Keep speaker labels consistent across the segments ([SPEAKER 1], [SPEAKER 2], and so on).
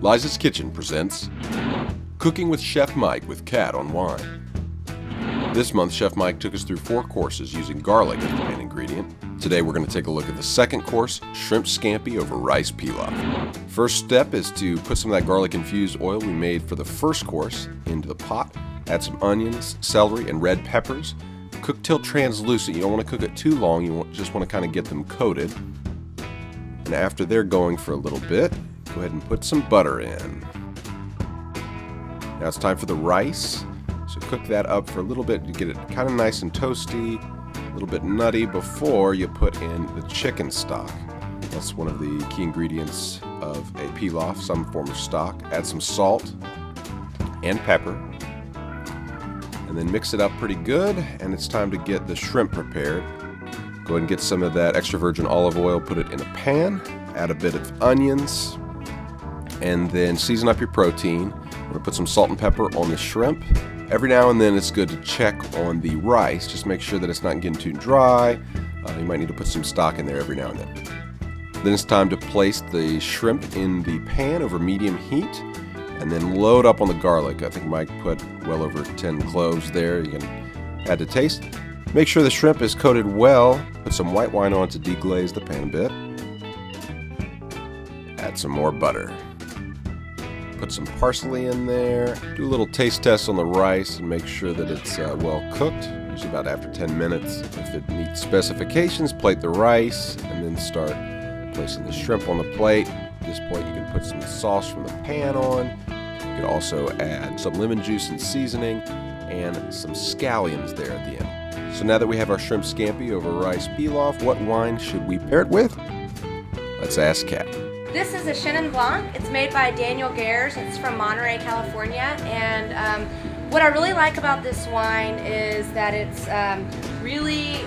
[SPEAKER 1] Liza's Kitchen presents Cooking with Chef Mike with Cat on Wine. This month, Chef Mike took us through 4 courses using garlic as the main ingredient. Today we're going to take a look at the second course, shrimp scampi over rice pilaf. First step is to put some of that garlic-infused oil we made for the first course into the pot. Add some onions, celery, and red peppers. Cook till translucent. You don't want to cook it too long, you just want to kind of get them coated. And after they're going for a little bit, go ahead and put some butter in. Now it's time for the rice. So cook that up for a little bit to get it kind of nice and toasty, a little bit nutty before you put in the chicken stock. That's one of the key ingredients of a pilaf, some form of stock. Add some salt and pepper, and then mix it up pretty good, and it's time to get the shrimp prepared. Go ahead and get some of that extra virgin olive oil, put it in a pan, add a bit of onions, and then season up your protein. We're going to put some salt and pepper on the shrimp. Every now and then it's good to check on the rice, just make sure that it's not getting too dry. You might need to put some stock in there every now and then. Then it's time to place the shrimp in the pan over medium heat, and then load up on the garlic. I think Mike put well over 10 cloves there. You can add to taste. Make sure the shrimp is coated well. Put some white wine on to deglaze the pan a bit. Add some more butter. Put some parsley in there. Do a little taste test on the rice and make sure that it's well cooked. Usually about after 10 minutes. If it meets specifications, plate the rice and then start placing the shrimp on the plate. At this point you can put some sauce from the pan on. You can also add some lemon juice and seasoning and some scallions there at the end. So now that we have our shrimp scampi over rice pilaf, what wine should we pair it with? Let's ask Kat.
[SPEAKER 2] This is a Chenin Blanc. It's made by Daniel Gers. It's from Monterey, California. And what I really like about this wine is that it's really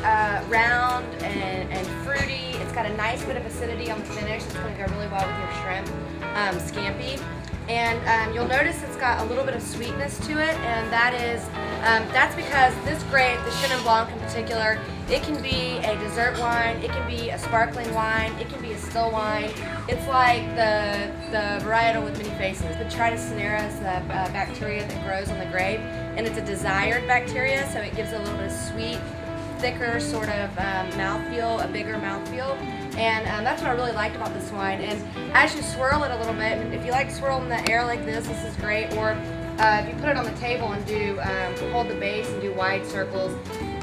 [SPEAKER 2] round and fruity. It's got a nice bit of acidity on the finish. It's going to go really well with your shrimp scampi. And you'll notice it's got a little bit of sweetness to it, and that's because this grape, the Chenin Blanc in particular, it can be a dessert wine, it can be a sparkling wine, it can be a still wine. It's like the varietal with many faces. The Tritus cinerea is the bacteria that grows on the grape, and it's a desired bacteria, so it gives a little bit of sweet, thicker sort of mouthfeel, a bigger mouthfeel. And that's what I really liked about this wine. And as you swirl it a little bit, and if you like swirling in the air like this is great. Or if you put it on the table and do hold the base and do wide circles,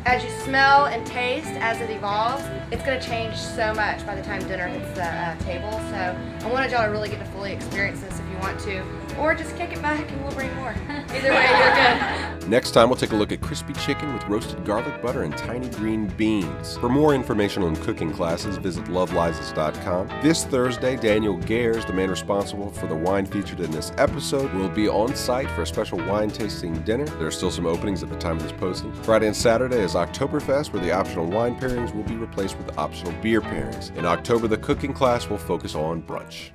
[SPEAKER 2] as you smell and taste as it evolves, it's going to change so much by the time dinner hits the table. So I wanted y'all to really get to fully experience this if you want to, or just kick it back and we'll bring more. Either way, you're good.
[SPEAKER 1] Next time we'll take a look at crispy chicken with roasted garlic butter and tiny green beans. For more information on cooking classes, visit lovelizas.com. This Thursday, Daniel Gers, the man responsible for the wine featured in this episode, will be on site for a special wine tasting dinner. There are still some openings at the time of this posting. Friday and Saturday is Oktoberfest, where the optional wine pairings will be replaced with optional beer pairings. In October, the cooking class will focus on brunch.